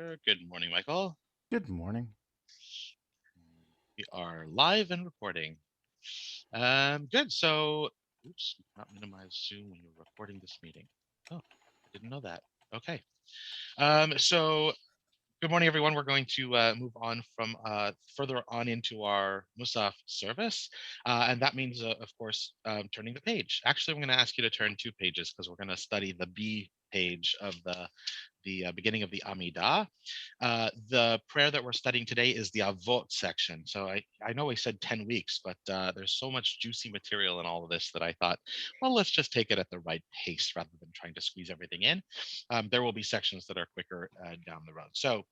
Good morning, Michael. Good morning. We are live and recording. Good. So, oops, not minimize Zoom when you're recording this meeting. Oh, I didn't know that. Okay. So good morning, everyone. We're going to move on from further on into our Musaf service. And that means, of course, turning the page. Actually, I'm going to ask you to turn 2 pages because we're going to study the B page of the beginning of the Amidah. The prayer that we're studying today is the Avot section. So I know we said 10 weeks, but there's so much juicy material in all of this that I thought, well, let's just take it at the right pace rather than trying to squeeze everything in. There will be sections that are quicker down the road. So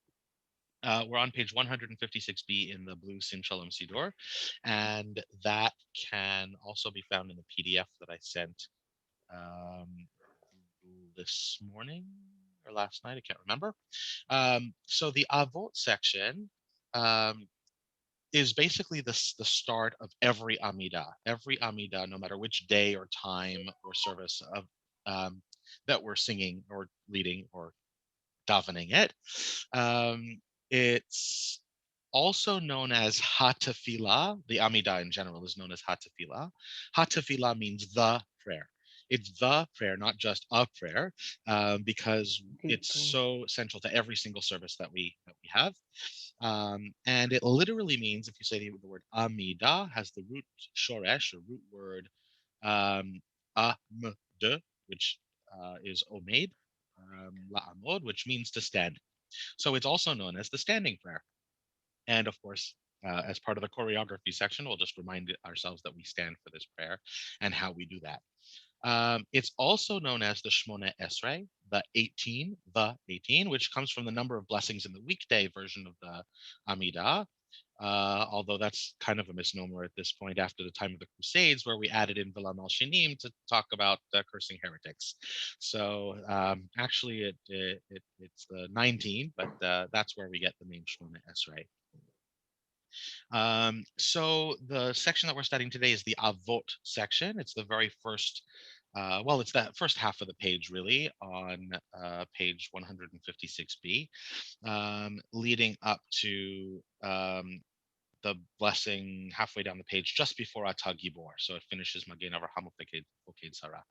we're on page 156b in the blue Sim Shalom Sidor, and that can also be found in the PDF that I sent um, this morning or last night. I can't remember. So the Avot section um, is basically the start of every Amidah. Every Amidah, no matter which day or time or service of um, that we're singing or leading or davening it. It's also known as Hatafila. The Amidah in general is known as Hatafila. Hatafila means the prayer. It's the prayer, not just a prayer, because it's so central to every single service that we have. And it literally means, if you say the word Amidah, has the root shoresh, or root word amd, which is omed, la'amod, which means to stand. So it's also known as the standing prayer. And of course, as part of the choreography section, we'll just remind ourselves that we stand for this prayer and how we do that. It's also known as the Shmona Esrei, the 18, which comes from the number of blessings in the weekday version of the Amidah. Although that's kind of a misnomer at this point after the time of the Crusades, where we added in Vilam al Shinim to talk about cursing heretics. So actually, it's the 19, but that's where we get the name Shmona Esrei. So the section that we're studying today is the Avot section. It's the very first, well, it's that first half of the page, really, on page 156b, leading up to the blessing halfway down the page, just before Atah Gibor. So it finishes Magen Avraham Ufeked Sarah.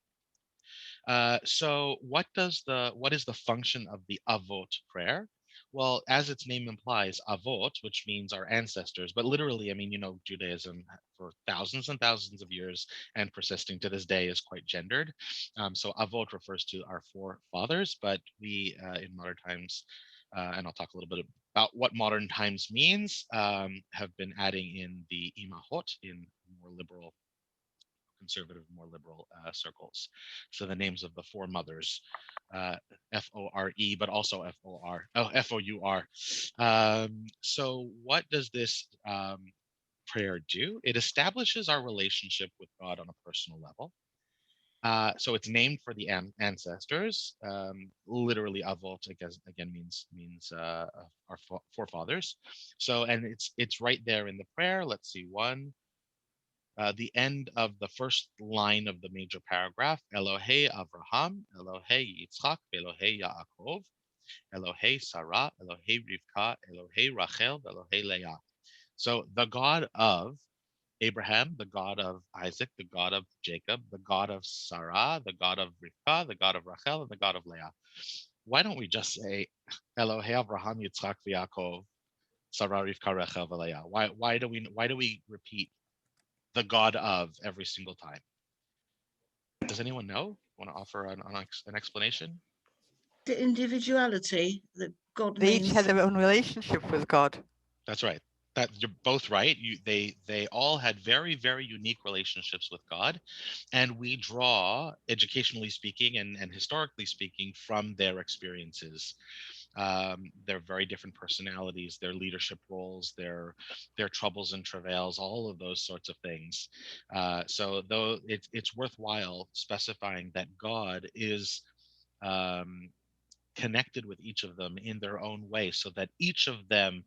So what is the function of the Avot prayer? Well, as its name implies, Avot, which means our ancestors, but literally, I mean, Judaism for thousands and thousands of years and persisting to this day is quite gendered. So Avot refers to our forefathers, but we in modern times, and I'll talk a little bit about what modern times means, have been adding in the Imahot in more liberal conservative, more liberal circles. So the names of the four mothers, Fore, but also Four. So what does this prayer do? It establishes our relationship with God on a personal level. So it's named for the ancestors. Literally, Avot again means our forefathers. So and it's right there in the prayer. Let's see, the end of the first line of the major paragraph, Elohei Avraham, Elohei Yitzchak, Elohei Yaakov, Elohei Sarah, Elohei Rivka, Elohei Rachel, Elohei Leah. So the God of Abraham, the God of Isaac, the God of Jacob, the God of Sarah, the God of Rivka, the God of Rachel, and the God of Leah. Why don't we just say Elohei Avraham, Yitzchak, Yaakov, Sarah, Rivka, Rachel, Leah? Why do we repeat the God of every single time? Does anyone know? Want to offer an explanation? The individuality that God They each had means. their own relationship with God. That's right. That you're both right. They all had very very unique relationships with God, and we draw, educationally speaking and historically speaking, from their experiences, their very different personalities, their leadership roles, their troubles and travails, all of those sorts of things. So though it's worthwhile specifying that God is um, connected with each of them in their own way, so that each of them,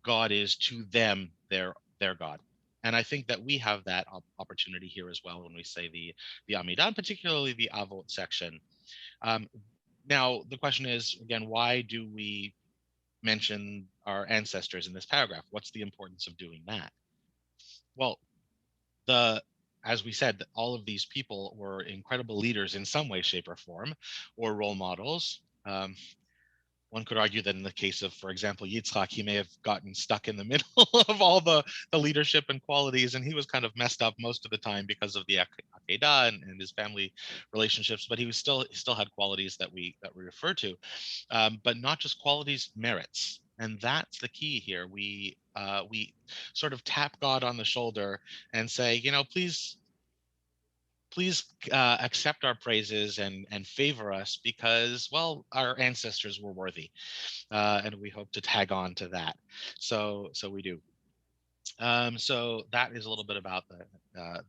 God is to them their God. And I think that we have that opportunity here as well when we say the Amidah, particularly the Avot section. Um, Now the question is again, why do we mention our ancestors in this paragraph. What's the importance of doing that? Well, as we said, that all of these people were incredible leaders in some way, shape, or form, or role models. One could argue that in the case of, for example, Yitzhak, he may have gotten stuck in the middle of all the leadership and qualities, and he was kind of messed up most of the time because of the Akedah and his family relationships. But he still had qualities that we refer to, but not just qualities, merits. And that's the key here. We sort of tap God on the shoulder and say, please accept our praises and favor us because, well, our ancestors were worthy, and we hope to tag on to that. So we do. So that is a little bit about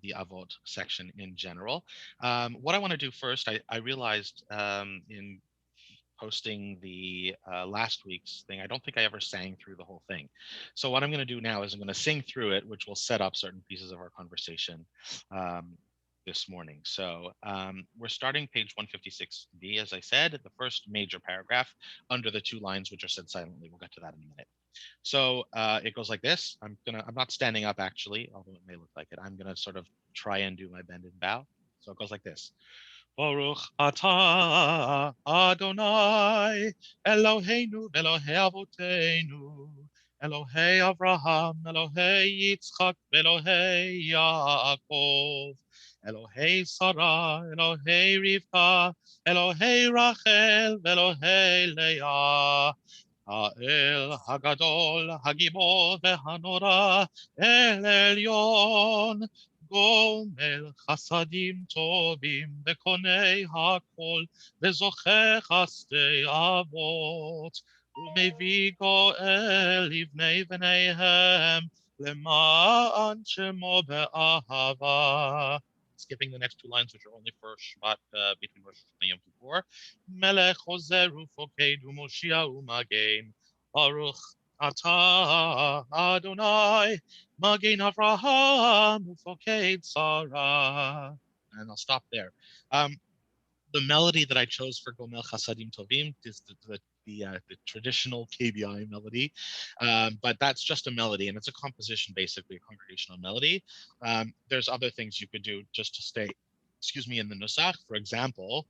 the Avot section in general. What I want to do first, I realized in posting the last week's thing, I don't think I ever sang through the whole thing. So what I'm going to do now is I'm going to sing through it, which will set up certain pieces of our conversation this morning. So we're starting page 156b, as I said, the first major paragraph under the two lines which are said silently. We'll get to that in a minute. So it goes like this. I'm not standing up actually, although it may look like it. I'm gonna sort of try and do my bend and bow. So it goes like this. Baruch atah Adonai Eloheinu Elohei Avotenu Elohei Avraham Elohei Yitzchak Elohei Yaakov Elohei Sarah Elohei Rivka Elohei Rachel Elohei Leah האל הגדול, הגיבור והנורא, אל עליון, גומל חסדים טובים, וקונה הכל, וזוכה חסדי אבות, ומביא גואל לבני בניהם, למען שמו באהבה. Skipping the next two lines, which are only for Shabbat between Rosh Hashanah and Yom Kippur. מלך חוזר ופוקד ומושיע ומגן. ברוך אתה אדוני, מגן אברהם ופוקד שרה. And I'll stop there. The melody that I chose for Gomel Chasadim Tovim is the traditional KBI melody, but that's just a melody, and it's a composition, basically a congregational melody. There's other things you could do just to stay, in the Nusach. For example,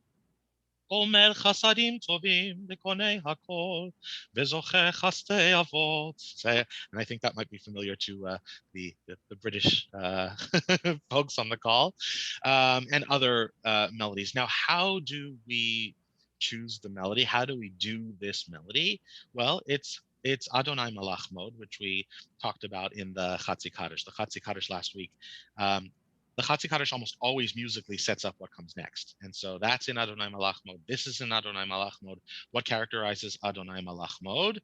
אומר חסדים טובים וקונה הכל וזוכה חסדי אבות. And I think that might be familiar to the British folks on the call, and other melodies. Now, how do we choose the melody? How do we do this melody? Well, it's Adonai Malach mode, which we talked about in the Chatzi Kaddish. The Chatzi Kaddish last week. The Chatzi Kaddish almost always musically sets up what comes next. And so that's in Adonai Malach mode. This is in Adonai Malach mode. What characterizes Adonai Malach mode?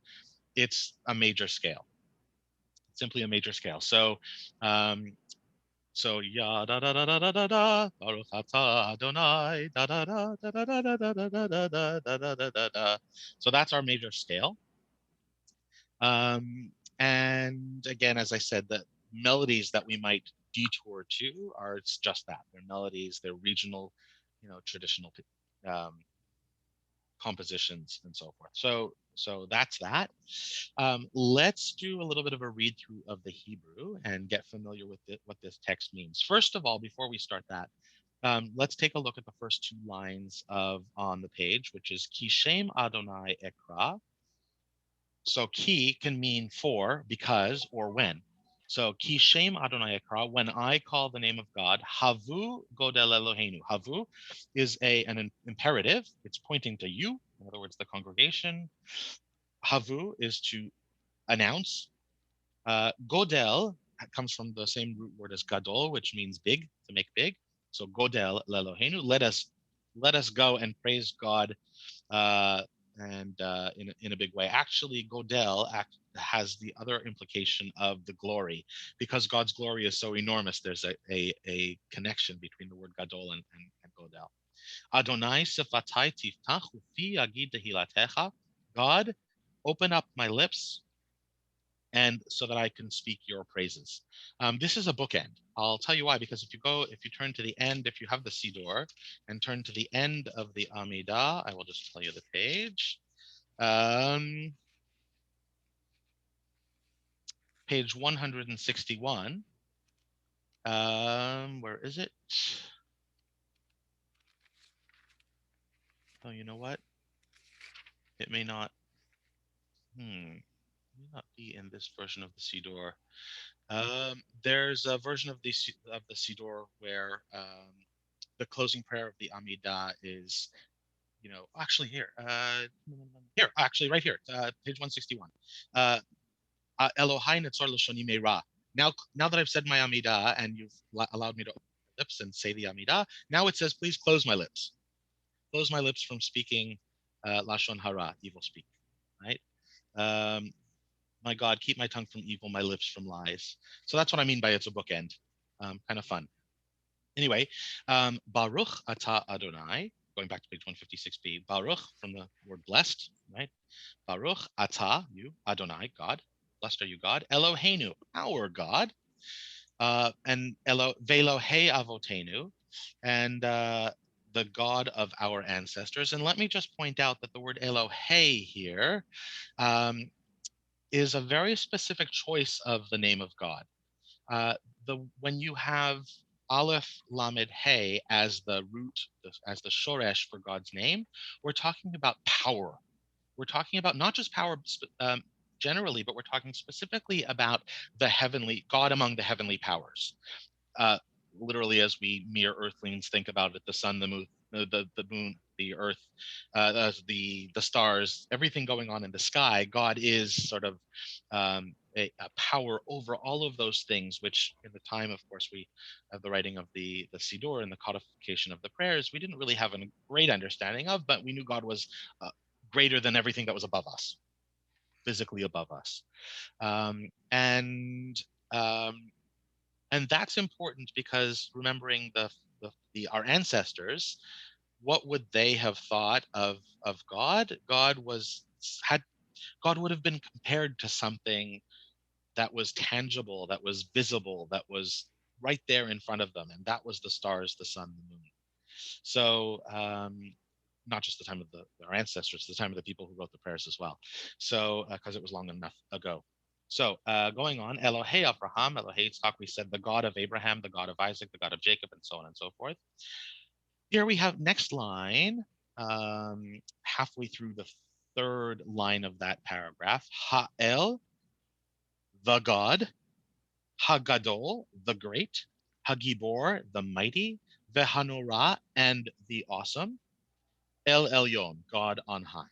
It's a major scale. It's simply a major scale. So ya da da da da da da da Baruch atah Adonai da da da da da da da da da da da da da da da. So that's our major scale. And again, as I said, the melodies that we might detour to are it's just that. They're melodies, they're regional, traditional compositions and so forth. So that's that. Let's do a little bit of a read through of the Hebrew and get familiar with what this text means. First of all, before we start that, let's take a look at the first two lines on the page, which is Kishem Adonai Ekra. So ki can mean for, because, or when. So ki shem Adonai Ekra, when I call the name of God, havu godel Eloheinu. Havu is an imperative. It's pointing to you, in other words, the congregation. Havu is to announce. Godel comes from the same root word as gadol, which means big, to make big. So godel Eloheinu. Let us go and praise God and in a big way. Actually, Godel has the other implication of the glory, because God's glory is so enormous. There's a connection between the word Gadol and Godel. Adonai sefatai tiftach ufi agid tehilatecha. God, open up my lips, and so that I can speak your praises. This is a bookend. I'll tell you why, because if you turn to the end, if you have the Siddur, and turn to the end of the Amidah, I will just tell you the page. page 161. Where is it? Oh, you know what? It may not. May not be in this version of the Siddur. There's a version of the Siddur where the closing prayer of the Amidah is, actually here, right here, page 161. Elohai netzor l'shoni meira. Now that I've said my Amidah and you've allowed me to open my lips and say the Amidah, now it says, please close my lips. Close my lips from speaking lashon hara, evil speak, right? My God, keep my tongue from evil, my lips from lies. So that's what I mean by it's a bookend. Kind of fun. Anyway, Baruch ata Adonai, going back to page 156b, Baruch from the word blessed, right? Baruch ata, you, Adonai, God. Blessed are you, God. Eloheinu, our God. And Velohei Avotenu, and the God of our ancestors. And let me just point out that the word Elohei here is a very specific choice of the name of God. When you have Aleph Lamed He as the root, as the shoresh for God's name, we're talking about power. We're talking about not just power generally, but we're talking specifically about the heavenly God among the heavenly powers. Literally, as we mere earthlings think about it, the sun, the moon, the earth, the stars, everything going on in the sky, God is sort of a power over all of those things, which in the time, of course, we have the writing of the Siddur and the codification of the prayers, we didn't really have a great understanding of, but we knew God was greater than everything that was above us, physically above us. And that's important because remembering our ancestors, what would they have thought of God? God would have been compared to something that was tangible, that was visible, that was right there in front of them, and that was the stars, the sun, the moon. So not just the time of our ancestors, the time of the people who wrote the prayers as well. So because it was long enough ago. So going on, Elohei Abraham, Elohei Yitzchak, we said the God of Abraham, the God of Isaac, the God of Jacob, and so on and so forth. Here we have next line, halfway through the third line of that paragraph, Ha'el, the God, Hagadol, the great, Hagibor, the mighty, Vehanora, and the awesome, El Elyon, God on high.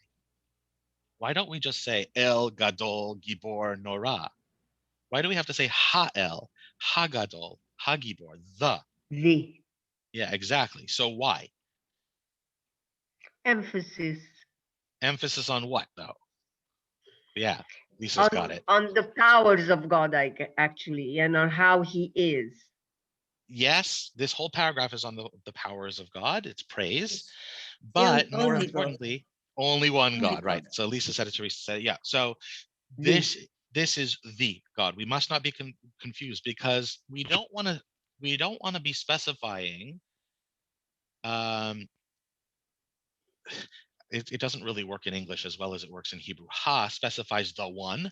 Why don't we just say El Gadol Gibor Nora? Why do we have to say Ha'el, Hagadol, Hagibor, the? The Yeah, exactly. So why? emphasis Emphasis on what, though? Yeah, Lisa's got it. on the powers of God, actually, and on how he is. Yes, this whole paragraph is on the powers of God. It's praise. But more only God. importantly, only one Only God, right? God. So Lisa said it, Teresa said it. Yeah. So The. this is the God. We must not be confused because we don't want to be specifying. It doesn't really work in English as well as it works in Hebrew. Ha specifies the one,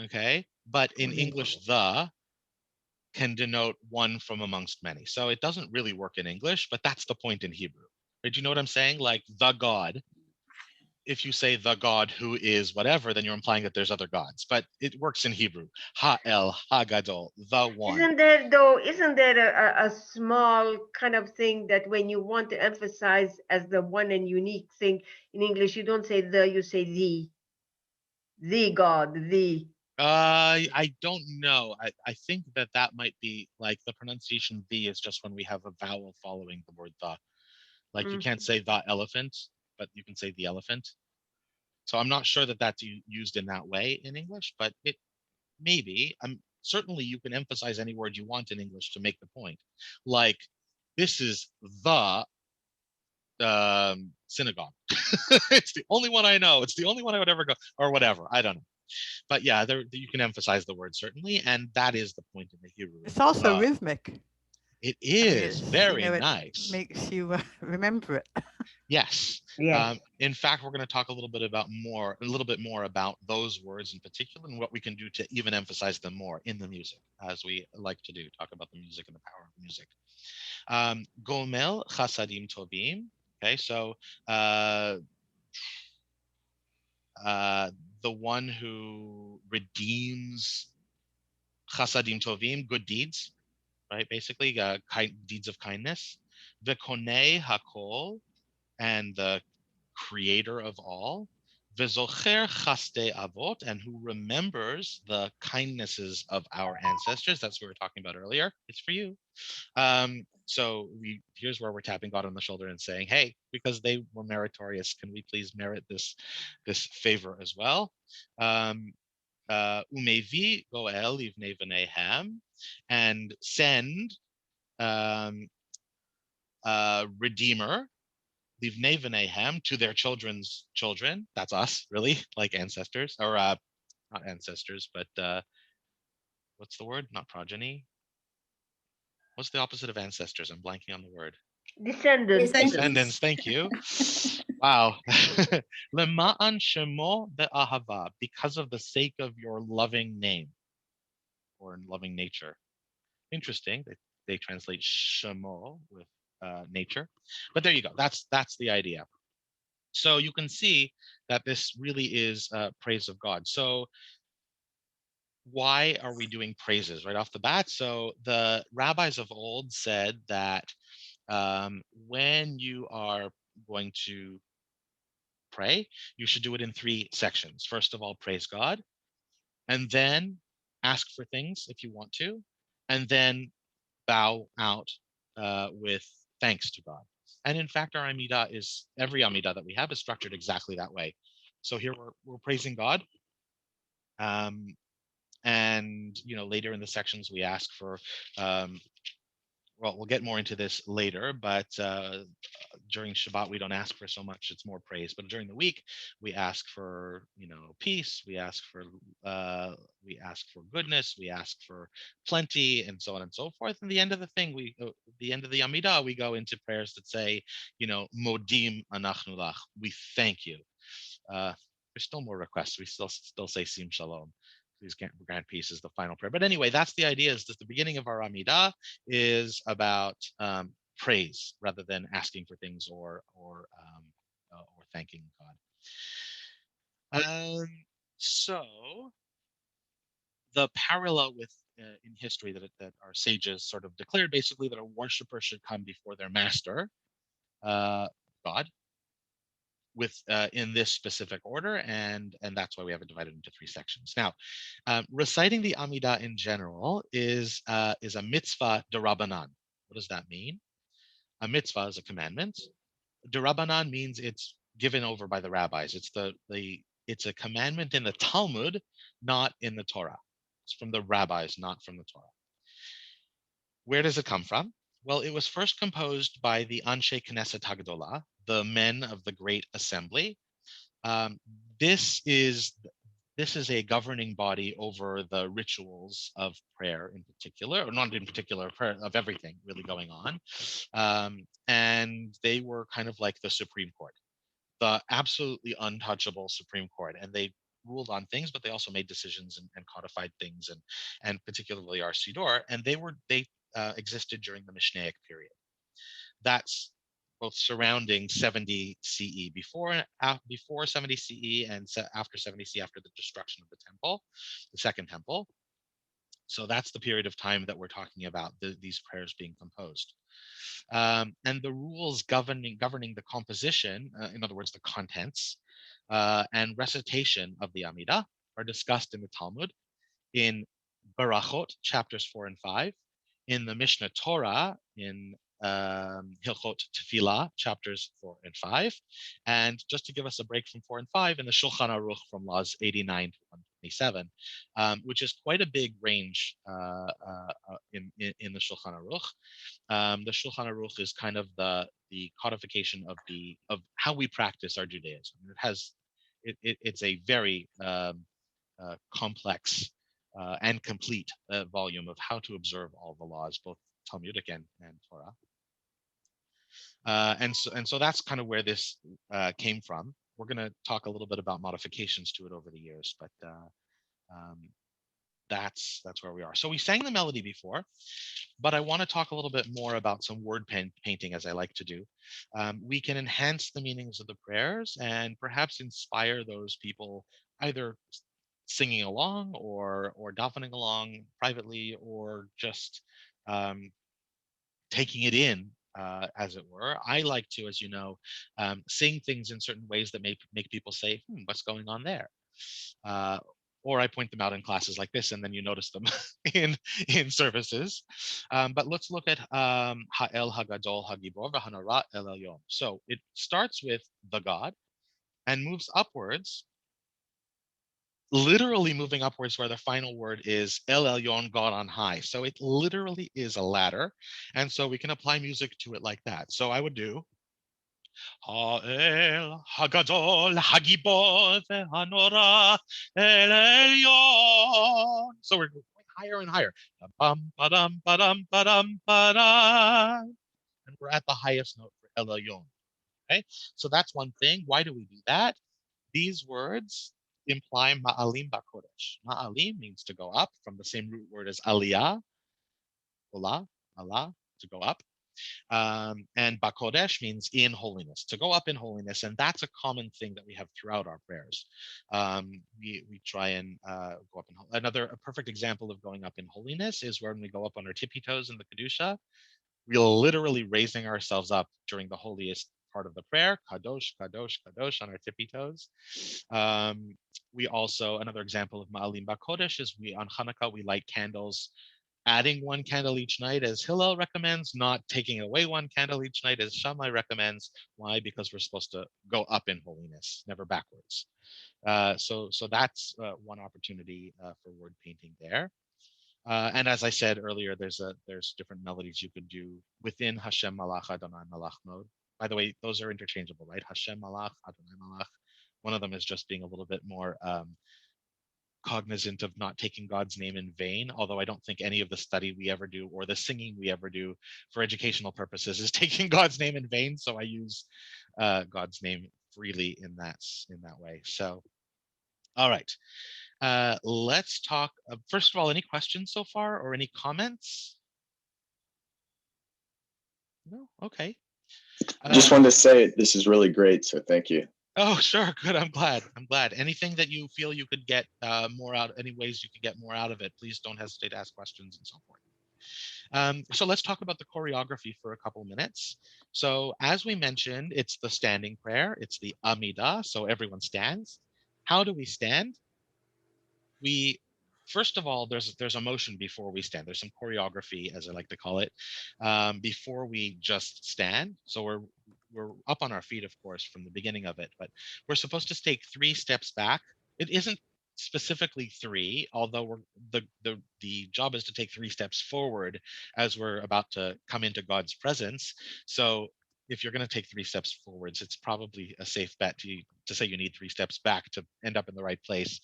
okay, but in English, the can denote one from amongst many. So it doesn't really work in English, but that's the point in Hebrew. Right? Do you know what I'm saying? Like the God. If you say the God who is whatever, then you're implying that there's other gods. But it works in Hebrew. Ha-el, ha-gadol, the one. Isn't there a small kind of thing that when you want to emphasize as the one and unique thing in English, you don't say the, you say the God, the. I don't know. I think that might be like the pronunciation the is just when we have a vowel following the word the. Like you can't say the elephant, but you can say the elephant. So I'm not sure that that's used in that way in English, but it maybe. Certainly you can emphasize any word you want in English to make the point. Like this is the synagogue. It's the only one I know. It's the only one I would ever go, or whatever. I don't know. But yeah, you can emphasize the word certainly, and that is the point in the Hebrew. It's also rhythmic. It is very it nice. makes you remember it. Yes. Yes. In fact, we're going to talk a little bit more about those words in particular and what we can do to even emphasize them more in the music, as we like to do, talk about the music and the power of the music. Gomel chasadim tovim. Okay, so the one who redeems chasadim tovim, good deeds, right? Basically, deeds of kindness. V'konei hakol, and the creator of all. V'zocher chaste avot, and who remembers the kindnesses of our ancestors. That's what we were talking about earlier. It's for you. So here's where we're tapping God on the shoulder and saying, hey, because they were meritorious, can we please merit this favor as well? Umevi goel livnei v'neihem, and send redeemer livnei v'neihem, to their children's children. That's us, really, like ancestors, or not ancestors, but what's the word? Not progeny. What's the opposite of ancestors? I'm blanking on the word. Descendants. Descendants. Thank you. Wow. Lema'an shemo be'ahava, because of the sake of your loving name or loving nature. Interesting. They translate shemo with nature, but there you go. That's the idea. So you can see that this really is praise of God. So why are we doing praises right off the bat? So the rabbis of old said that when you are going to pray, you should do it in 3 sections. First of all, praise God, and then ask for things if you want to, and then bow out with thanks to God. And in fact, our Amidah every Amidah that we have is structured exactly that way. So here we're praising God. And later in the sections we ask for well, we'll get more into this later, but during Shabbat we don't ask for so much; it's more praise. But during the week, we ask for peace, we ask for goodness, we ask for plenty, and so on and so forth. And the end of the thing, the end of the Amidah, we go into prayers that say, Modim anachnu lach, we thank you. There's still more requests. We still say Sim Shalom. Please grant peace is the final prayer. But anyway, that's the idea, is that the beginning of our Amidah is about praise rather than asking for things or thanking God. So the parallel with in history that our sages sort of declared, basically, that a worshiper should come before their master, God, with in this specific order, and that's why we have it divided into 3 sections. Now, reciting the Amidah in general is a mitzvah derabanan. What does that mean? A mitzvah is a commandment. Derabanan means it's given over by the rabbis. It's a commandment in the Talmud, not in the Torah. It's from the rabbis, not from the Torah. Where does it come from? Well, it was first composed by the Anshe Knesset Hagdolah, the men of the Great Assembly. This is a governing body over the rituals of prayer in particular, or not in particular, prayer of everything really going on. And they were kind of like the Supreme Court, the absolutely untouchable Supreme Court. And they ruled on things, but they also made decisions and codified things, and particularly our Siddur. And they existed during the Mishnaic period. That's both surrounding 70 CE, before 70 CE, and after 70 CE, after the destruction of the temple, the second temple. So that's the period of time that we're talking about, these prayers being composed. And the rules governing the composition, in other words, the contents, and recitation of the Amidah are discussed in the Talmud, in Barachot, chapters 4 and 5, in the Mishnah Torah, in Hilchot Tefillah, chapters 4 and 5, and just to give us a break from 4 and 5, in the Shulchan Aruch from laws 89 to 127, which is quite a big range in the Shulchan Aruch. The Shulchan Aruch is kind of the codification of how we practice our Judaism. It's a very complex and complete volume of how to observe all the laws, both Talmudic and Torah. And so that's kind of where this came from. We're going to talk a little bit about modifications to it over the years, but um, that's where we are. So we sang the melody before, but I want to talk a little bit more about some word painting, as I like to do. We can enhance the meanings of the prayers and perhaps inspire those people either singing along or davening along privately, or just um, taking it in, as it were. I like to, as you know, sing things in certain ways that make people say, what's going on there? Uh, or I point them out in classes like this, and then you notice them in services. But let's look at Ha'el Hagadol Hagibor V'Hanara El Elyon. So it starts with the God and moves upwards, literally moving upwards, where the final word is El Elyon, God on high. So it literally is a ladder. And so we can apply music to it like that. So I would do Ha'el Hagadol Hagibor Ve'Hanora El Elyon. So we're going higher and higher. Bum, ba-dum, ba-dum, ba-dum, ba-dum. And we're at the highest note for El Elyon. Okay, so that's one thing. Why do we do that? These words imply ma'alim bakodesh. Ma'alim means to go up, from the same root word as aliyah, olah, Allah, to go up. And bakodesh means in holiness, to go up in holiness. And that's a common thing that we have throughout our prayers. We try and go up in a perfect example of going up in holiness is when we go up on our tippy toes in the Kedusha. We're literally raising ourselves up during the holiest part of the prayer, kadosh, kadosh, kadosh, on our tippy toes. We also, another example of ma'alim bakodesh is on Hanukkah, we light candles, adding one candle each night as Hillel recommends, not taking away one candle each night as Shammai recommends. Why? Because we're supposed to go up in holiness, never backwards. So that's one opportunity for word painting there. And as I said earlier, there's different melodies you could do within Hashem Malach Adonai Malach mode. By the way, those are interchangeable, right? Hashem Malach, Adonai Malach. One of them is just being a little bit more cognizant of not taking God's name in vain, although I don't think any of the study we ever do or the singing we ever do for educational purposes is taking God's name in vain. So I use God's name freely in that way. So, all right. Let's talk. First of all, any questions so far or any comments? No? Okay. I just wanted to say this is really great, so thank you. Oh, sure. Good. I'm glad. Anything that you feel you could get more out, any ways you could get more out of it, please don't hesitate to ask questions and so forth. So let's talk about the choreography for a couple minutes. So as we mentioned, it's the standing prayer. It's the Amidah. So everyone stands. How do we stand? We first of all, there's a motion before we stand. There's some choreography, as I like to call it, before we just stand. So we're up on our feet, of course, from the beginning of it, but we're supposed to take 3 steps back. It isn't specifically 3, although the job is to take 3 steps forward as we're about to come into God's presence. So if you're going to take 3 steps forwards, it's probably a safe bet to say you need 3 steps back to end up in the right place.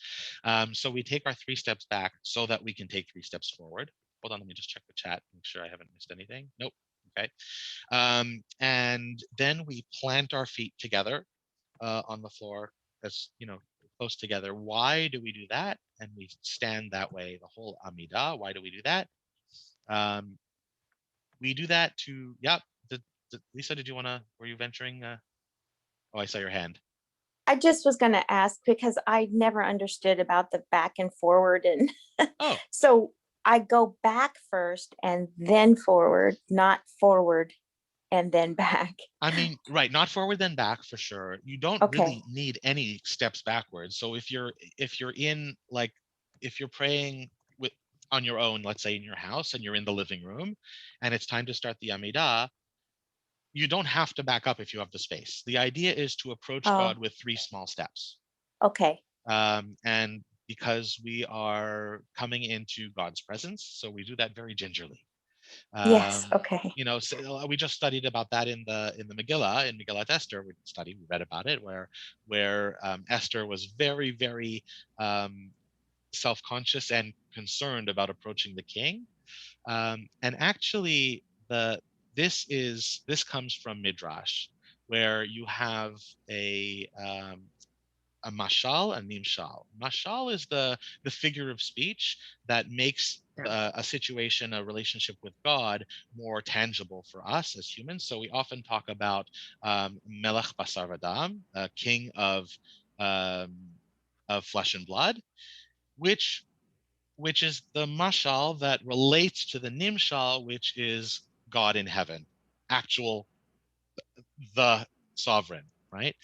So we take our 3 steps back so that we can take 3 steps forward. Hold on, let me just check the chat, make sure I haven't missed anything. Nope. Okay. And then we plant our feet together on the floor, as you know, close together. Why do we do that? And we stand that way the whole Amidah. Why do we do that? We do that to, yeah. Lisa, did you want to? Were you venturing? Oh, I saw your hand. I just was going to ask because I never understood about the back and forward. And Oh, so I go back first and then forward, not forward and then back. I mean, right, not forward then back for sure. You don't Okay. really need any steps backwards. So if you're in, like, if you're praying with on your own, let's say in your house, and you're in the living room and it's time to start the Amidah, you don't have to back up if you have the space. The idea is to approach God with 3 small steps. Okay. And because we are coming into God's presence, so we do that very gingerly. Yes. Okay. You know, so we just studied about that in the Megillah, in Megillat Esther. We read about it, where Esther was very, very self-conscious and concerned about approaching the king. And actually, this comes from Midrash, where you have a mashal, a nimshal. Mashal is the figure of speech that makes a situation, a relationship with God, more tangible for us as humans. So we often talk about Melech Basar V'Dam, king of flesh and blood, which is the mashal that relates to the nimshal, which is God in heaven, actual, the sovereign, right?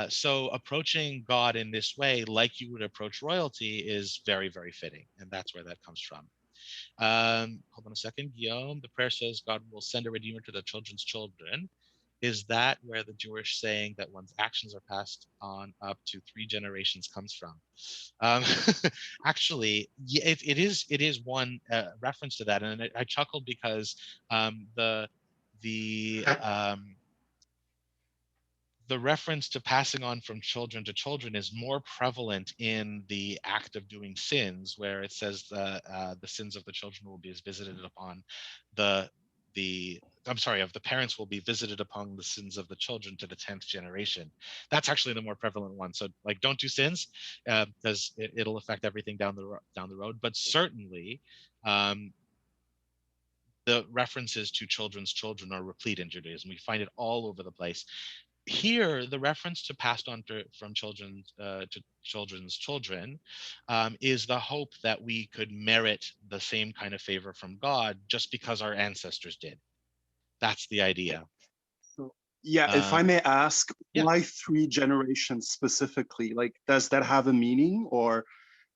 So approaching God in this way, like you would approach royalty, is very, very fitting, and that's where that comes from. Hold on a second, Guillaume. The prayer says, "God will send a redeemer to the children's children." Is that where the Jewish saying that one's actions are passed on up to 3 generations comes from? Um, Actually, yeah, it is one reference to that, and I chuckled because the the um, the reference to passing on from children to children is more prevalent in the act of doing sins, where it says the sins of the children will be visited upon the I'm sorry, of the parents will be visited upon the sins of the children to the 10th generation. That's actually the more prevalent one. So, like, don't do sins, because it'll affect everything down the road. But certainly, um, the references to children's children are replete in Judaism. We find it all over the place. Here, the reference to passed on from children to children's children is the hope that we could merit the same kind of favor from God just because our ancestors did. That's the idea. So, yeah, if I may ask, yeah. why 3 generations specifically? Like, does that have a meaning? Or,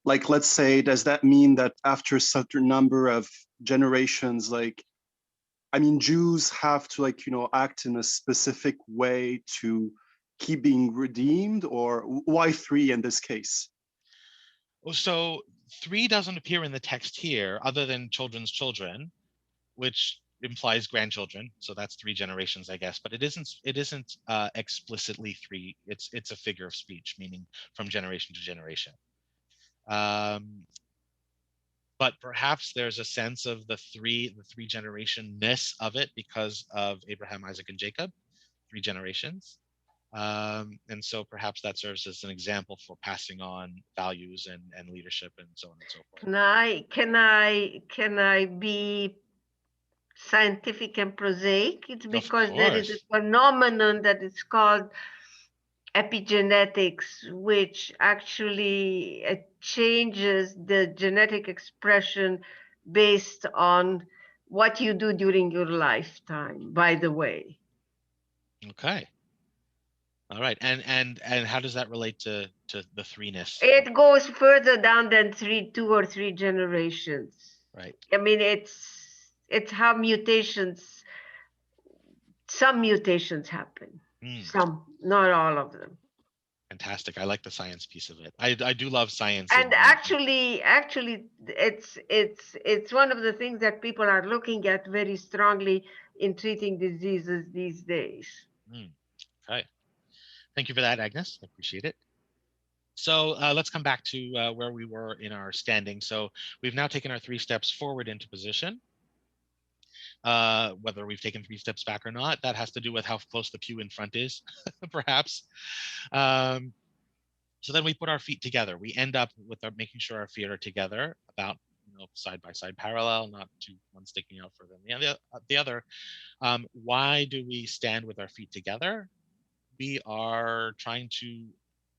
like, let's say, does that mean that after a certain number of generations, like, I mean, Jews have to, like, act in a specific way to keep being redeemed? Or why 3 in this case? So 3 doesn't appear in the text here, other than children's children, which implies grandchildren. So that's 3 generations, I guess. But it isn't explicitly 3. It's a figure of speech, meaning from generation to generation. But perhaps there's a sense of the three generation-ness of it because of Abraham, Isaac, and Jacob, 3 generations. And so perhaps that serves as an example for passing on values and leadership and so on and so forth. Can I be scientific and prosaic? It's because there is a phenomenon that is called epigenetics, which actually changes the genetic expression based on what you do during your lifetime, by the way. Okay. All right. And how does that relate to the 3-ness? It goes further down than 2 or 3 generations. Right. I mean, it's how some mutations happen. Some, not all of them. Fantastic. I like the science piece of it. I do love science. And actually, it's one of the things that people are looking at very strongly in treating diseases these days. Okay. Thank you for that, Agnes. I appreciate it. So let's come back to where we were in our standing. So we've now taken our 3 steps forward into position. Whether we've taken 3 steps back or not, that has to do with how close the pew in front is, perhaps. So then we put our feet together. We end up with making sure our feet are together, about side by side, parallel, not one sticking out further than the other. Why do we stand with our feet together? We are trying to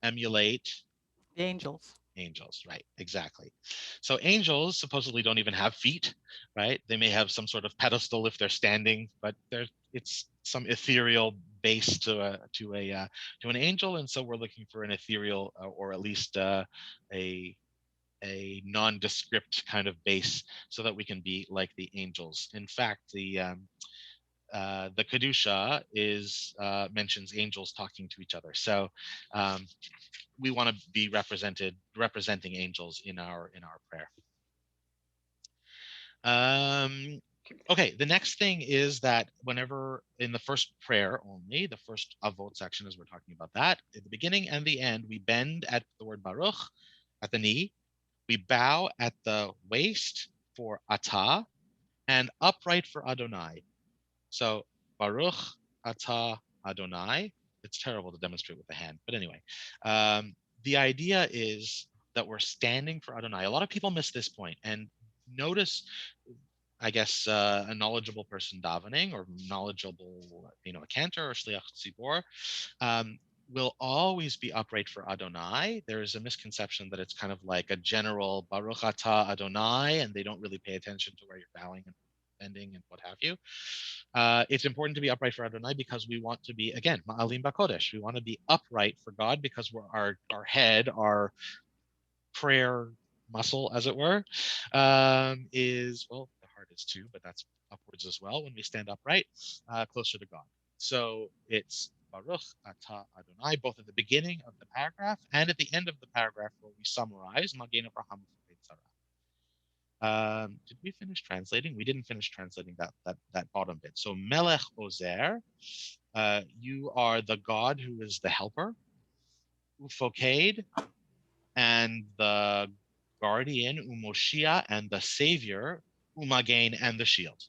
emulate the angels. Angels, right? Exactly. So angels supposedly don't even have feet, right? They may have some sort of pedestal if they're standing, but it's some ethereal base to an angel, and so we're looking for an ethereal or at least a nondescript kind of base so that we can be like the angels. In fact, the Kedusha mentions angels talking to each other. So we want to be representing angels in our prayer. Okay, the next thing is that whenever in the first prayer only, the first Avot section, as we're talking about that, at the beginning and the end, we bend at the word Baruch at the knee, we bow at the waist for Atah, and upright for Adonai. So Baruch Atah Adonai. It's terrible to demonstrate with the hand, but anyway, the idea is that we're standing for Adonai. A lot of people miss this point, and notice, I guess, a knowledgeable person davening, or knowledgeable, a cantor or shliach tzibor, will always be upright for Adonai. There is a misconception that it's kind of like a general Baruch Atah Adonai, and they don't really pay attention to where you're bowing and bending and what have you. It's important to be upright for Adonai because we want to be, again, Ma'alim Bakodesh. We want to be upright for God because our head, our prayer muscle, as it were, is, well, the heart is too, but that's upwards as well when we stand upright, closer to God. So it's Baruch Atah Adonai, both at the beginning of the paragraph and at the end of the paragraph where we summarize Magen Avraham Tzara. Did we finish translating? We didn't finish translating that bottom bit. So Melech Ozer, you are the God who is the helper. Ufoked, and the guardian, Umoshia, and the savior, Umagen, and the shield.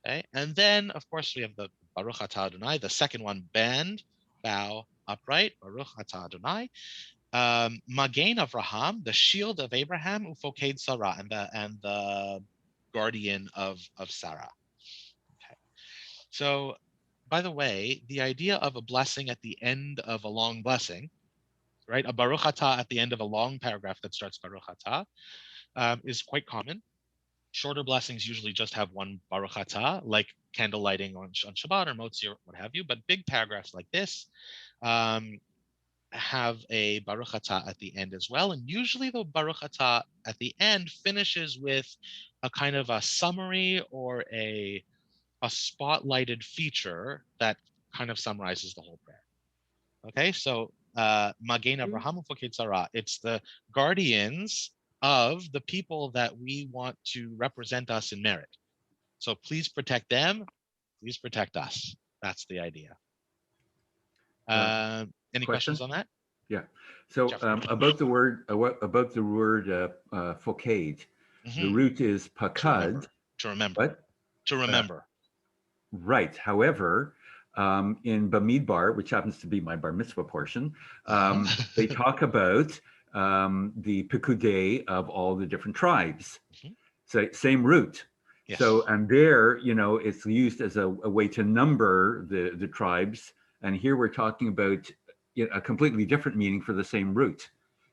Okay, and then of course we have the Baruch Atah Adonai, the second one, bend, bow, upright, Baruch Atah Adonai. Magen Avraham, the shield of Abraham, Ufoked Sarah, and the guardian of Sarah. Okay, so by the way, the idea of a blessing at the end of a long blessing, right? A Baruch Atah at the end of a long paragraph that starts Baruch Atah is quite common. Shorter blessings usually just have one Baruch Atah, like candle lighting on Shabbat or Motzi or what have you. But big paragraphs like this have a Baruch Atah at the end as well. And usually the Baruch Atah at the end finishes with a kind of a summary or a spotlighted feature that kind of summarizes the whole prayer. Okay, so Magen Avraham Ufoked Sarah, it's the guardians of the people that we want to represent us in merit. So please protect them, please protect us. That's the idea. Any question? questions on that? Yeah. So about the word foked, the root is pakad. To remember. What? To remember. Right. However, in Bamidbar, which happens to be my bar mitzvah portion, they talk about the pikudei of all the different tribes. So same root. Yes. So, and there, it's used as a way to number the tribes. And here we're talking about a completely different meaning for the same root.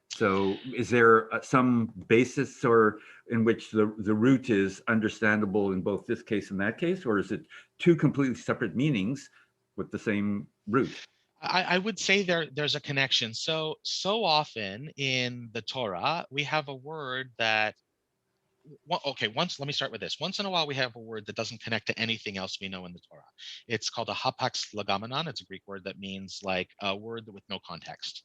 So is there some basis or in which the root is understandable in both this case and that case, or is it two completely separate meanings with the same root? I would say there's a connection. So often in the Torah, we have a word that, let me start with this. Once in a while, we have a word that doesn't connect to anything else we know in the Torah. It's called a hapax legamanon. It's a Greek word that means like a word with no context.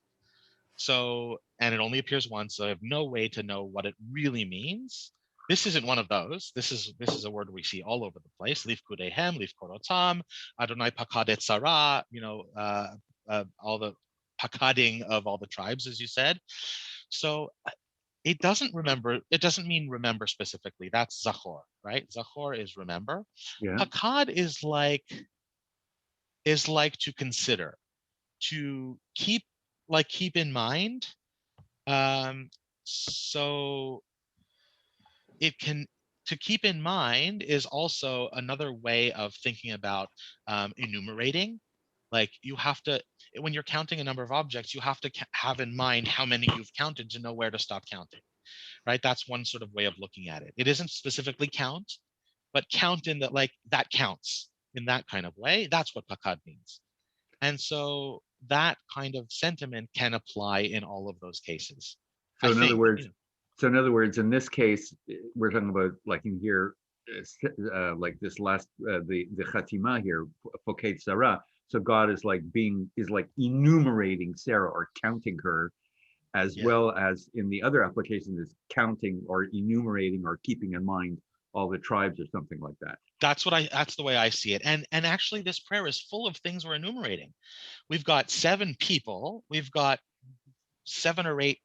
So, and it only appears once, so I have no way to know what it really means. This isn't one of those. This is a word we see all over the place. Lif kudehem, lif korotam, Adonai pakadet sarah, all the pakading of all the tribes, as you said. So it doesn't mean remember specifically. That's zachor, right? Zachor is remember. Yeah. Pakad is like to consider, to keep in mind. So to keep in mind is also another way of thinking about enumerating. Like you have to, when you're counting a number of objects, you have to have in mind how many you've counted to know where to stop counting, right? That's one sort of way of looking at it. It isn't specifically count, but count in that, like that counts in that kind of way. That's what pakad means. And so that kind of sentiment can apply in all of those cases. So in other words, in this case, we're talking about like in here, like this last, the Chatima here, Foked Sarah. So God is like enumerating Sarah or counting her, as well as in the other application is counting or enumerating or keeping in mind all the tribes or something like that. That's the way I see it. And actually this prayer is full of things we're enumerating. We've got 7 people. We've got 7 or 8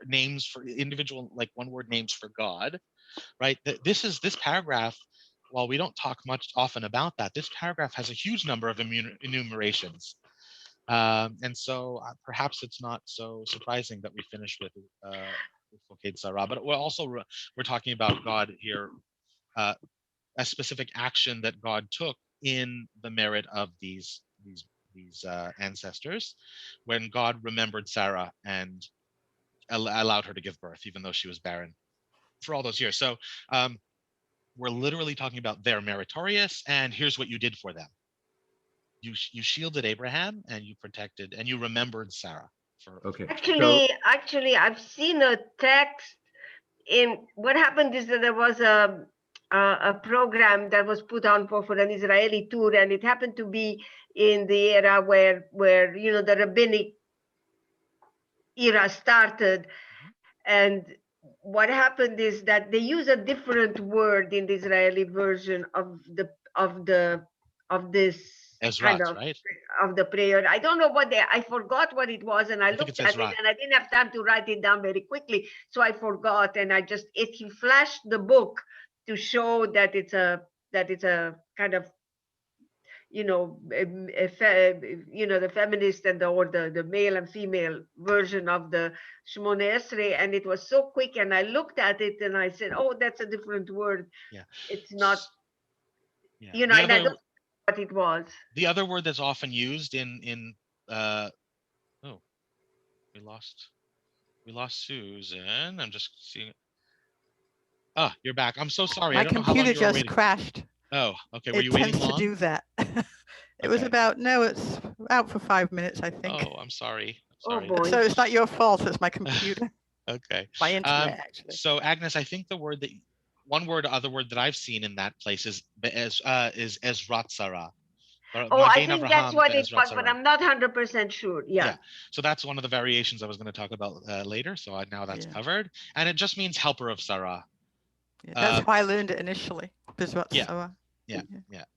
names for individual, like one word names for God, right? This paragraph, while we don't talk much often about that, this paragraph has a huge number of enumerations. And so perhaps it's not so surprising that we finish with Foked Sarah, but we're talking about God here, a specific action that God took in the merit of these ancestors, when God remembered Sarah and allowed her to give birth, even though she was barren for all those years. So we're literally talking about they're meritorious, and here's what you did for them. You shielded Abraham, and you protected, and you remembered Sarah. Okay. Actually, I've seen a text in what happened is that there was a program that was put on for an Israeli tour, and it happened to be in the era where the rabbinic era started. And what happened is that they use a different word in the Israeli version of this kind Ezrat, of right? of the prayer. I don't know I forgot what it was, and I think looked it's at it, Ezrat. and I didn't have time to write it down very quickly, so I forgot. And he flashed the book to show that it's a kind of the feminist and the male and female version of the Shmone Esrei, and it was so quick, and I looked at it and I said, oh, that's a different word. Yeah. It's not, yeah. and I don't know what it was. The other word that's often used in we lost Susan. I'm just seeing it. Ah, you're back. I'm so sorry. My I don't know how long computer you were just waiting. crashed. Oh, okay. Were It you waiting tends to long? do that. It was Okay. about, no, it's out for 5 minutes, I think. Oh, I'm sorry. Oh Sorry. boy. So it's not your fault, it's my computer, Okay. my internet, actually. So Agnes, I think the word other word that I've seen in that place is Ezrat Sarah. Oh, I think that's what it was, but I'm not 100% sure. Yeah. So that's one of the variations I was going to talk about later. So now that's covered, and it just means helper of Sarah. Yeah, that's why I learned it initially. Yeah.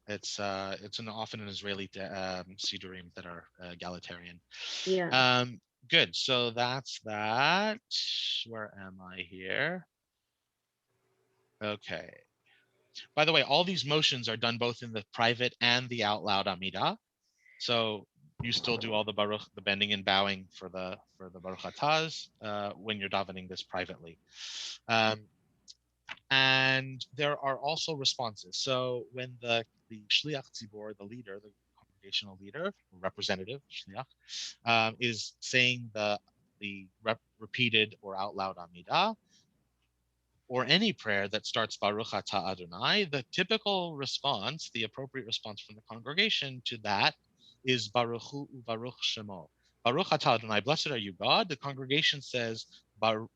It's often an Israeli Sidurim that are egalitarian. Yeah. Good. So that's that. Where am I here? Okay. By the way, all these motions are done both in the private and the out loud Amidah. So you still do all the Baruch, the bending and bowing for the Baruch Ataz when you're davening this privately. And there are also responses. So when the Shliach Tzibor, the leader, the congregational leader, representative, Shliach, is saying the repeated or out loud Amidah, or any prayer that starts Baruch Atah Adonai, the typical response, the appropriate response from the congregation to that is Baruch Hu Baruch Shemo. Baruch Atah Adonai, blessed are you, God. The congregation says Baruch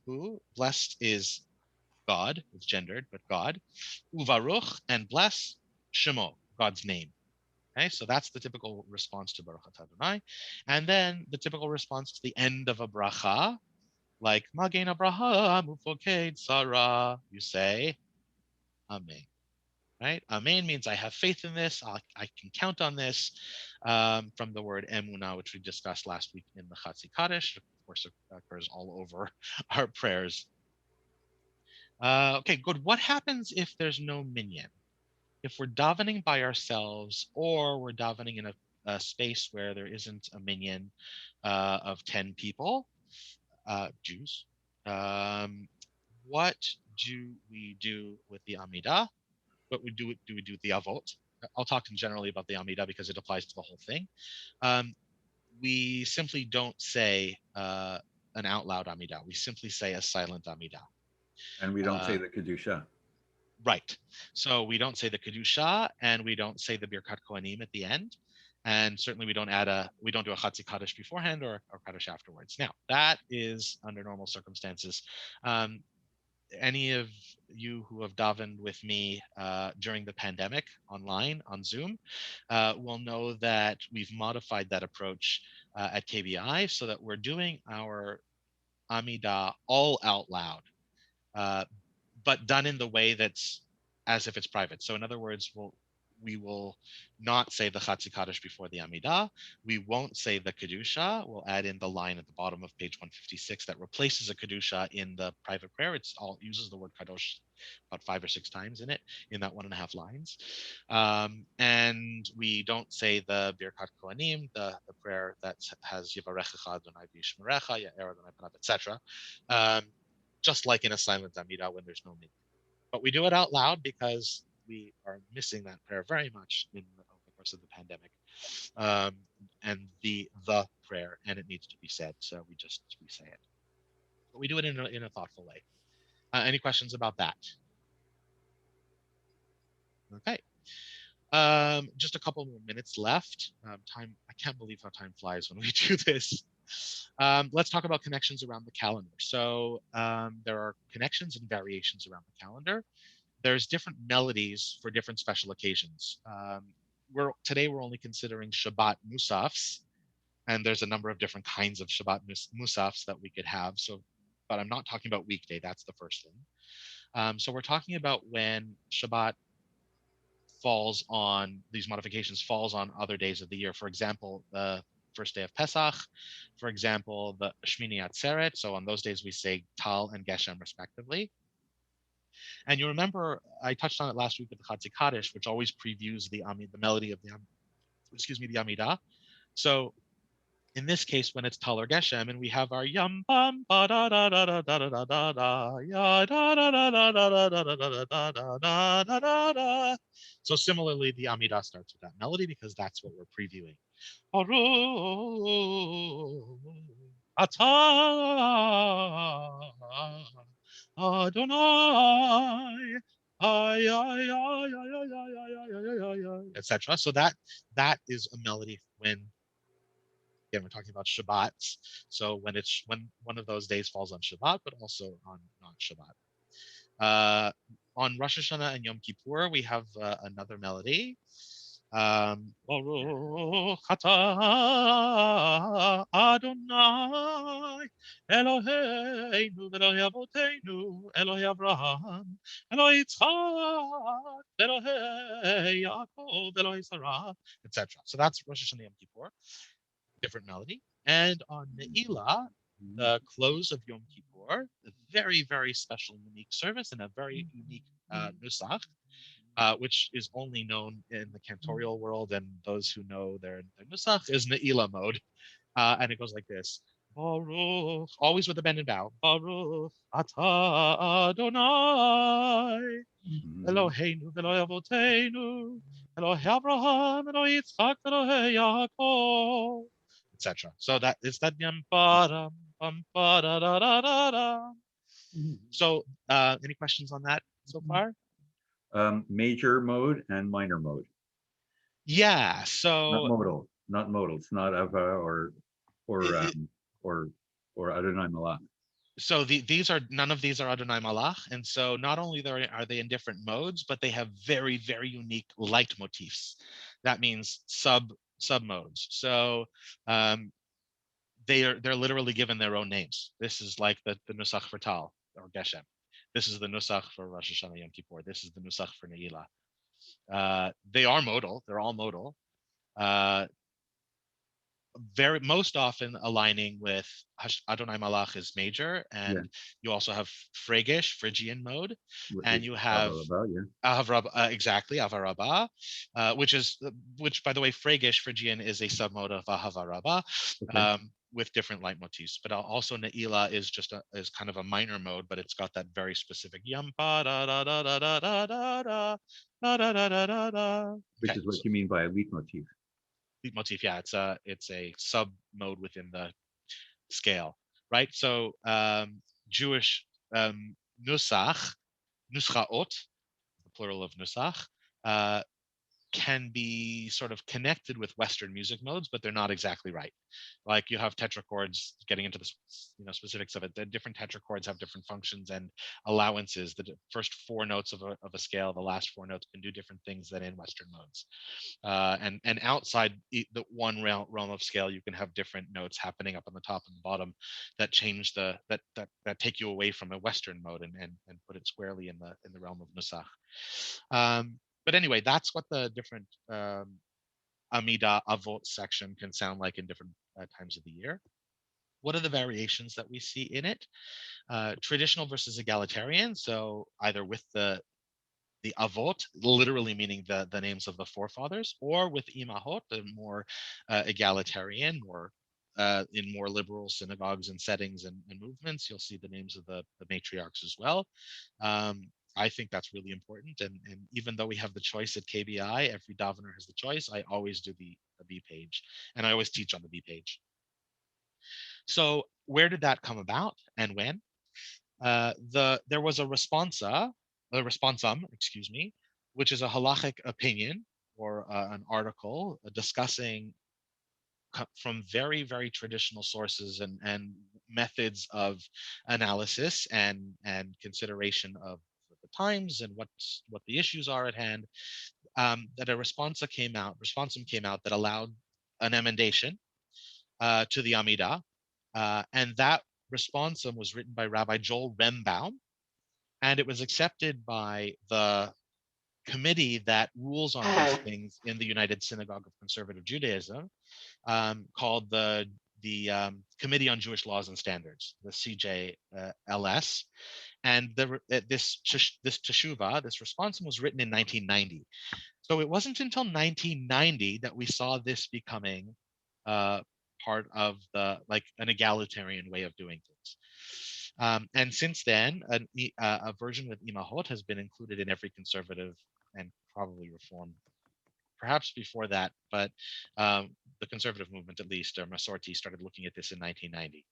Hu, blessed is God, it's gendered, but God. Uvaruch, and bless Shemo, God's name. Okay, so that's the typical response to Baruch Atah Adonai. And then the typical response to the end of a bracha, like Magen Abraham Ufoked Sarah, you say Amen. Right? Amen means I have faith in this. I can count on this. From the word emunah, which we discussed last week in the Chatzi Kaddish, of course, it occurs all over our prayers. Okay, good. What happens if there's no minyan? If we're davening by ourselves, or we're davening in a space where there isn't a minyan of 10 people, Jews, what do we do with the Amidah? What do we do with the Avot? I'll talk generally about the Amidah because it applies to the whole thing. We simply don't say an out loud Amidah. We simply say a silent Amidah. And we don't say the Kedusha. Right. So we don't say the Kedusha, and we don't say the Birkat Kohanim at the end. And certainly we don't do a Chatzi Kaddish beforehand or Kaddish afterwards. Now, that is under normal circumstances. Any of you who have davened with me during the pandemic online on Zoom will know that we've modified that approach at KBI so that we're doing our Amidah all out loud, but done in the way that's as if it's private. So in other words, we will not say the Chatzi Kaddish before the Amidah. We won't say the Kedusha. We'll add in the line at the bottom of page 156 that replaces a Kedusha in the private prayer. It uses the word Kadosh about 5 or 6 times in it, in that 1.5 lines. And we don't say the Birkat Kohanim, the prayer that has Yivarechecha Adonai v'Yishmerecha, Ya'er Adonai Panav, etc. Just like in a silent Amidah when there's no meaning. But we do it out loud because we are missing that prayer very much over the course of the pandemic, and the prayer, and it needs to be said, so we say it. But we do it in a thoughtful way. Any questions about that? Okay. Just a couple more minutes left. Time, I can't believe how time flies when we do this. Let's talk about connections around the calendar. So there are connections and variations around the calendar. There's different melodies for different special occasions. Today we're only considering Shabbat Musafs, and there's a number of different kinds of Shabbat Musafs that we could have. So, but I'm not talking about weekday. That's the first thing. So we're talking about when Shabbat falls on, these modifications falls on other days of the year. For example, the first day of Pesach. For example, the Shmini Atzeret. So on those days we say Tal and Geshem respectively. And you remember I touched on it last week with the Chatzi Kaddish, which always previews the melody of the Amidah. So in this case, when it's Tal or Geshem, and we have our yam bam ba da da da da da da da da ya da da da da da da da da da da da da da. So similarly, the Amidah starts with that melody because that's what we're previewing. Baruch atah Adonai, etc. So that is a melody when, again, we're talking about Shabbats. So when one of those days falls on Shabbat, but also on non-Shabbat. On Rosh Hashanah and Yom Kippur, we have another melody. Baruch atah Adonai Eloheinu Elohei Avoteinu Elohei Avraham Elohei Yitzchak Elohei Yaakov Elohei Sarah, etc. So that's Rosh Hashanah Yom Kippur, different melody. And on Ne'ilah, the close of Yom Kippur, a very, very special, unique service and a very unique nusach, which is only known in the cantorial world, and those who know their nusach is Ne'ilah mode. And it goes like this. Baruch, always with the bend and bow. Baruch atah Adonai Eloheinu Elohei Avoteinu Elohei Avraham Elohei Yitzchak Elohei Yaakov, etc. So that is that yam ba bum ba da da da da da. So any questions on that so far? Major mode and minor mode. Yeah. So Not modal. It's not Ava or Adonai Malach. So these are, none of these are Adonai Malach, and so not only are they in different modes, but they have very, very unique leitmotifs. That means sub modes. So they're literally given their own names. This is like the nusach for Tal or Geshem. This is the nusach for Rosh Hashanah Yom Kippur. This is the nusach for Ne'ilah. They are modal. They're all modal. Most often aligning with Adonai Malach is major, and you also have Phrygish, Phrygian mode, and you have Avarabah, exactly, Avarabah, which by the way, Phrygish, Phrygian is a submode of Avarabah, with different leitmotifs. But also Ne'ilah is is kind of a minor mode, but it's got that very specific yam ba da da da da da da da da da da da da da. Which is what you mean by a leitmotif. Motif, yeah, it's a sub mode within the scale, right? So Jewish nusach, nuschaot, the plural of nusach, can be sort of connected with Western music modes, but they're not exactly right. Like you have tetrachords, getting into the specifics of it. The different tetrachords have different functions and allowances. The first 4 notes of a scale, the last 4 notes can do different things than in Western modes. And outside the one realm of scale, you can have different notes happening up on the top and the bottom that change that take you away from a Western mode and put it squarely in the realm of nusach. But anyway, that's what the different Amidah Avot section can sound like in different times of the year. What are the variations that we see in it? Traditional versus egalitarian. So either with the Avot, literally meaning the names of the forefathers, or with Imahot, the more egalitarian, more in more liberal synagogues and settings and movements, you'll see the names of the matriarchs as well. I think that's really important. And even though we have the choice at KBI, every davener has the choice, I always do the B page, and I always teach on the B page. So where did that come about and when? There was a responsum, excuse me, which is a halachic opinion or an article discussing from very, very traditional sources and methods of analysis and consideration of the times and what the issues are at hand. That a responsum came out that allowed an emendation to the Amidah, and that responsum was written by Rabbi Joel Rembaum, and it was accepted by the committee that rules on these things in the United Synagogue of Conservative Judaism, called the Committee on Jewish Laws and Standards, the CJLS. And this teshuvah, this responsum, was written in 1990. So it wasn't until 1990 that we saw this becoming part of like an egalitarian way of doing things. And since then, a version with Imahot has been included in every conservative and probably reform, perhaps before that, but the conservative movement, at least, or Masorti, started looking at this in 1990.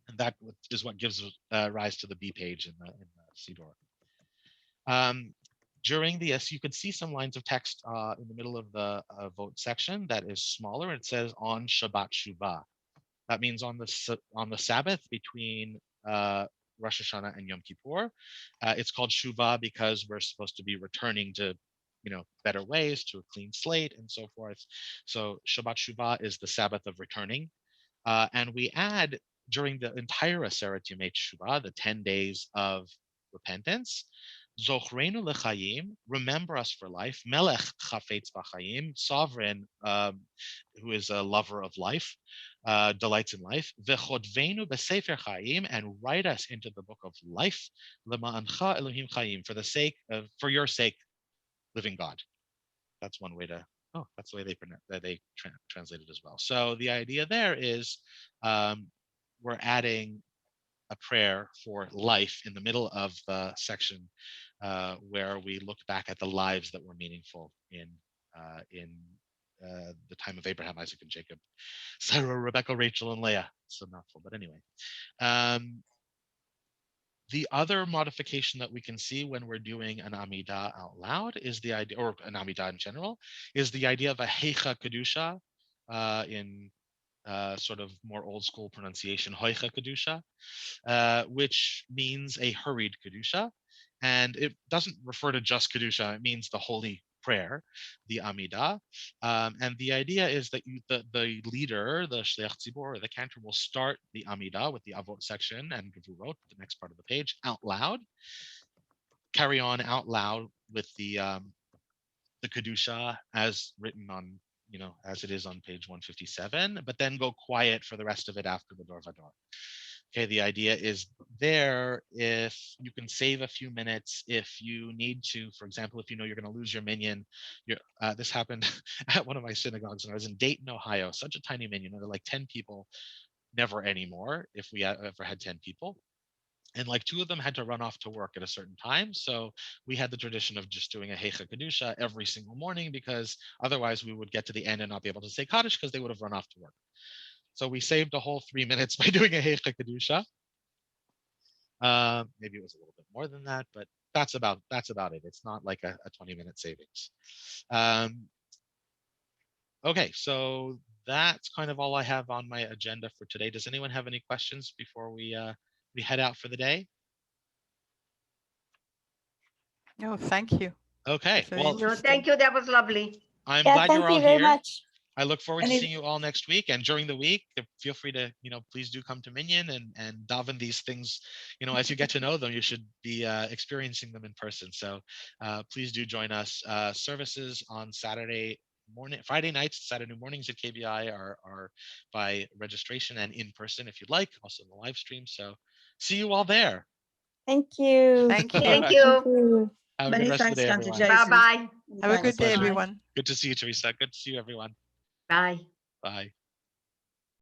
And that is what gives rise to the B page in the Siddur. During this, you could see some lines of text in the middle of the vote section that is smaller. It says on Shabbat Shuvah. That means on the Sabbath between Rosh Hashanah and Yom Kippur. It's called Shuvah because we're supposed to be returning to, better ways, to a clean slate and so forth. So Shabbat Shuvah is the Sabbath of returning. And we add during the entire Aseret Yemei Shuvah, the 10 days of repentance, Zochreinu lechayim, remember us for life. Melech chafetz b'chayim, sovereign, who is a lover of life, delights in life. V'chodvenu b'sefer chayim, and write us into the book of life. Lema'ancha Elohim chayim, for your sake, living God. That's one way to. Oh, that's the way they translate it as well. So the idea there is we're adding a prayer for life in the middle of the section where we look back at the lives that were meaningful in the time of Abraham, Isaac, and Jacob, Sarah, Rebecca, Rachel, and Leah. So mouthful, but anyway. The other modification that we can see when we're doing an Amidah out loud is the idea, or an Amidah in general, is the idea of a Heicha Kedusha in sort of more old school pronunciation, Hoicha Kedusha, which means a hurried Kedusha. And it doesn't refer to just Kedusha, it means the holy prayer, the Amidah. And the idea is that the leader, the Shliach Tzibor, or the Cantor, will start the Amidah with the Avot section and Gevurot, the next part of the page, out loud, carry on out loud with the Kedusha as written on, as it is on page 157, but then go quiet for the rest of it after the Dor Vador. Okay, the idea is there, if you can save a few minutes, if you need to, for example, if you know you're going to lose your minyan. This happened at one of my synagogues when I was in Dayton, Ohio, such a tiny minyan, there were like 10 people, never anymore, if we ever had 10 people. And like 2 of them had to run off to work at a certain time. So we had the tradition of just doing a Heicha Kedusha every single morning, because otherwise we would get to the end and not be able to say Kaddish because they would have run off to work. So we saved a whole 3 minutes by doing a Heicha Kedusha. Maybe it was a little bit more than that, but that's about it. It's not like a 20-minute savings. Okay, so that's kind of all I have on my agenda for today. Does anyone have any questions before we head out for the day? No, thank you. Okay, That's very well, No, interesting. thank you. That was lovely. I'm Yeah, glad thank you're all you very here. much. I look forward to Any- seeing you all next week. And during the week, feel free to, please do come to Minyan and daven these things. As you get to know them, you should be experiencing them in person. So please do join us. Services on Saturday morning, Friday nights, Saturday mornings at KBI are by registration and in person if you'd like, also in the live stream. So see you all there. Thank you. Thank you. Thank Thank you. you. Have a Many good rest of thanks, the day, Cantor everyone. Jason. Bye-bye. Have a My good day, pleasure. everyone. Good to see you, Teresa. Good to see you, everyone. Bye. Bye.